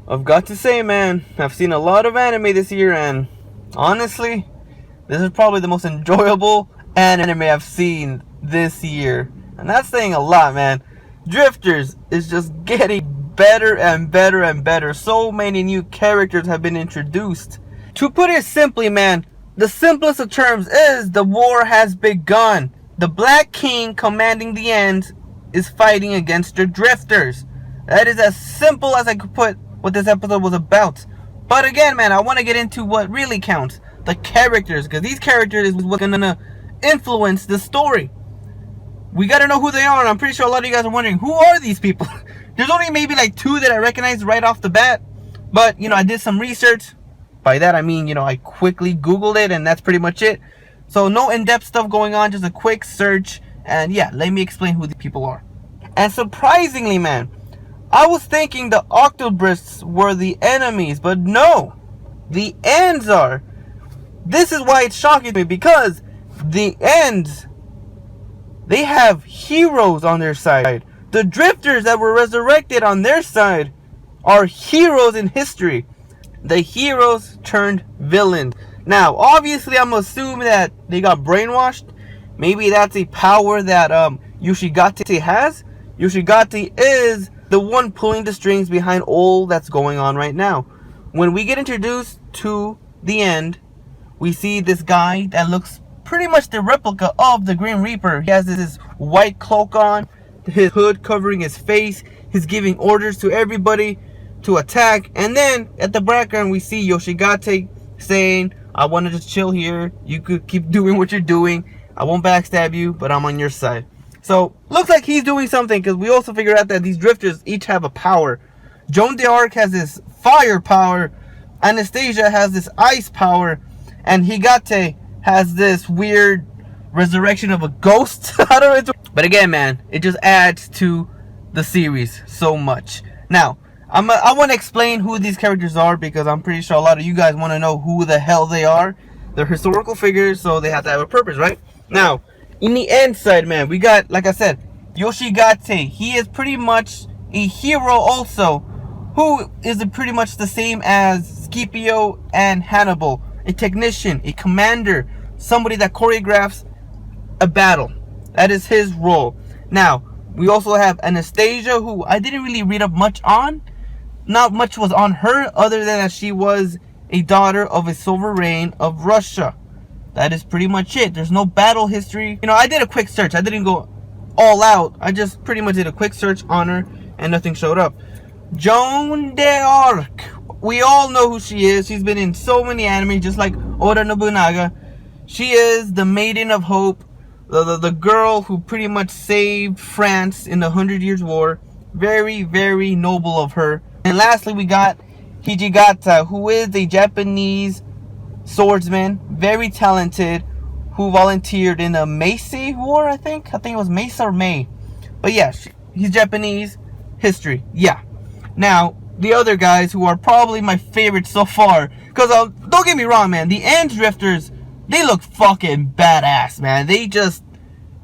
I've got to say, man, I've seen a lot of anime this year, and honestly, this is probably the most enjoyable anime I've seen this year. And that's saying a lot, man. Drifters is just getting better and better and better. So many new characters have been introduced. To put it simply, man, the simplest of terms is the war has begun. The Black King commanding the Ends is fighting against the Drifters. That is as simple as I could put what this episode was about. But again, man, I want to get into what really counts. The characters, because these characters is what's going to influence the story. We got to know who they are, and I'm pretty sure a lot of you guys are wondering, who are these people? There's only maybe like 2 that I recognize right off the bat. But, I did some research. By that, I mean, I quickly Googled it, and that's pretty much it. So no in-depth stuff going on, just a quick search. And yeah, let me explain who these people are. And surprisingly, man, I was thinking the Octobrists were the enemies, but no, the Ends are. This is why it's shocking me, because the Ends, they have heroes on their side. The Drifters that were resurrected on their side are heroes in history. The heroes turned villains. Now, obviously, I'm assuming that they got brainwashed. Maybe that's a power that Yoshigate has. Yoshigate is the one pulling the strings behind all that's going on right now. When we get introduced to the End, we see this guy that looks pretty much the replica of the Grim Reaper. He has this white cloak on, his hood covering his face. He's giving orders to everybody to attack. And then at the background, we see Yoshigate saying, I want to just chill here. You could keep doing what you're doing. I won't backstab you, but I'm on your side. So, looks like he's doing something, because we also figured out that these drifters each have a power. Joan d'Arc has this fire power. Anastasia has this ice power. And Higate has this weird resurrection of a ghost. I don't know. But again, man, it just adds to the series so much. Now, I want to explain who these characters are, because I'm pretty sure a lot of you guys want to know who the hell they are. They're historical figures, so they have to have a purpose, right? Now, in the End side, man, we got, like I said, Yoshigate. He is pretty much a hero also, who is pretty much the same as Scipio and Hannibal. A technician, a commander, somebody that choreographs a battle. That is his role. Now, we also have Anastasia, who I didn't really read up much on. Not much was on her, other than that she was a daughter of a sovereign of Russia. That is pretty much it. There's no battle history. I did a quick search. I didn't go all out. I just pretty much did a quick search on her, and nothing showed up. Joan d'Arc. We all know who she is. She's been in so many anime, just like Oda Nobunaga. She is the Maiden of Hope. The girl who pretty much saved France in the 100 Years' War. Very, very noble of her. And lastly, we got Hijigata, who is a Japanese swordsman, very talented, who volunteered in the Meisei War, I think it was Mesa or Mei. But yeah, he's Japanese history. Yeah. Now, the other guys who are probably my favorite so far, because don't get me wrong, man, the End Drifters, they look fucking badass, man. They just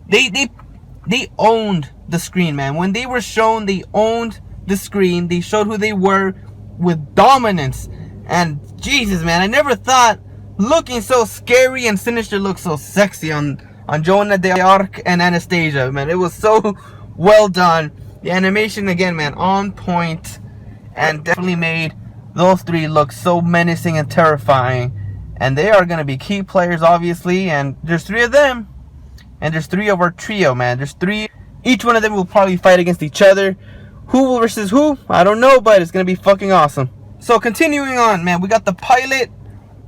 they owned the screen, man. When they were shown, they owned the screen. They showed who they were with dominance. And Jesus, man, I never thought looking so scary and sinister looked so sexy on Joanna d'Arc and Anastasia, man. It was so well done. The animation, again, man, on point, and definitely made those 3 look so menacing and terrifying. And they are going to be key players, obviously. And there's 3 of them. And there's 3 of our trio, man. There's 3. Each one of them will probably fight against each other. Who versus who? I don't know, but it's going to be fucking awesome. So continuing on, man, we got the pilot,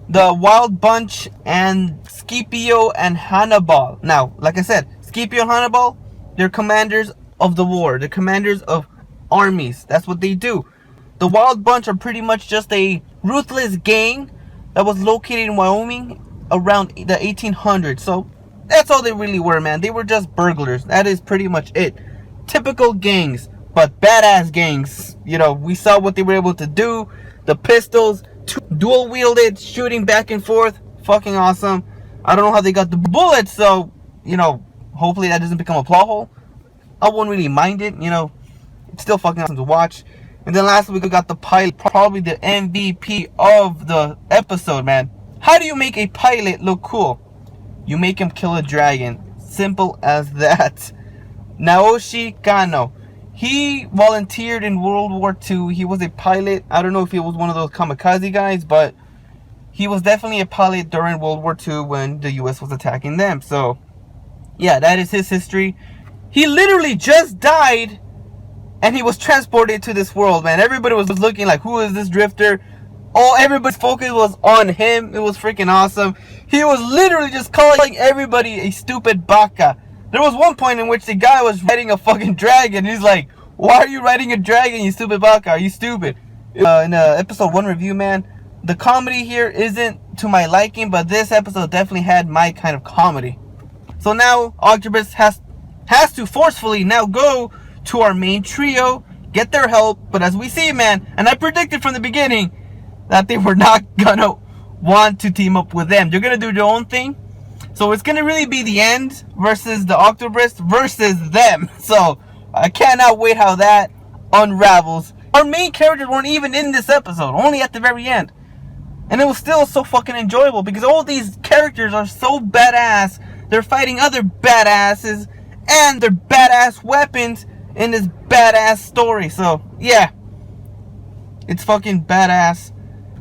the Wild Bunch, and Scipio and Hannibal. Now, like I said, Scipio and Hannibal, they're commanders of the war. They're commanders of armies. That's what they do. The Wild Bunch are pretty much just a ruthless gang that was located in Wyoming around the 1800s. So that's all they really were, man. They were just burglars. That is pretty much it. Typical gangs, but badass gangs. We saw what they were able to do. The pistols, dual wielded, shooting back and forth. Fucking awesome. I don't know how they got the bullets, so, hopefully that doesn't become a plot hole. I wouldn't really mind it, It's still fucking awesome to watch. And then last week we got the pilot, probably the MVP of the episode, man. How do you make a pilot look cool? You make him kill a dragon. Simple as that. Naoshi Kano. He volunteered in World War II. He was a pilot. I don't know if he was one of those kamikaze guys, but he was definitely a pilot during World War II when the US was attacking them. So, yeah, that is his history. He literally just died and he was transported to this world, man. Everybody was looking like, who is this drifter? Oh, everybody's focus was on him. It was freaking awesome. He was literally just calling everybody a stupid baka. There was one point in which the guy was riding a fucking dragon. He's like, why are you riding a dragon, you stupid baka? Are you stupid? In episode 1 review, man, the comedy here isn't to my liking, but this episode definitely had my kind of comedy. So now, Octopus has to forcefully now go to our main trio, get their help. But as we see, man, and I predicted from the beginning that they were not gonna want to team up with them. They're gonna do their own thing. So it's gonna really be the End versus the Octopus versus them. So I cannot wait how that unravels. Our main characters weren't even in this episode, only at the very end. And it was still so fucking enjoyable because all these characters are so badass. They're fighting other badasses and their badass weapons in this badass story. So yeah, it's fucking badass.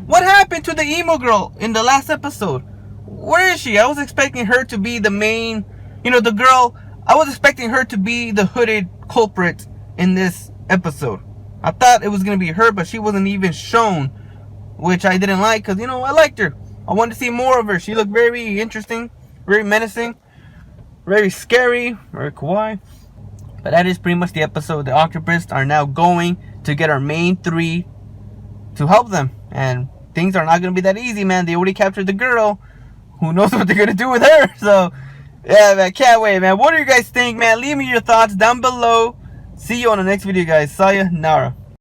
What happened to the emo girl in the last episode? Where is she? I was expecting her to be the main, the girl. I was expecting her to be the hooded culprit in this episode. I thought it was going to be her, but she wasn't even shown, which I didn't like because, I liked her. I wanted to see more of her. She looked very interesting, very menacing, very scary, very kawaii. But that is pretty much the episode. The Octopus are now going to get our main 3 to help them. And things are not going to be that easy, man. They already captured the girl. Who knows what they're going to do with her? So, yeah, man, can't wait, man. What do you guys think, man? Leave me your thoughts down below. See you on the next video, guys. Sayonara.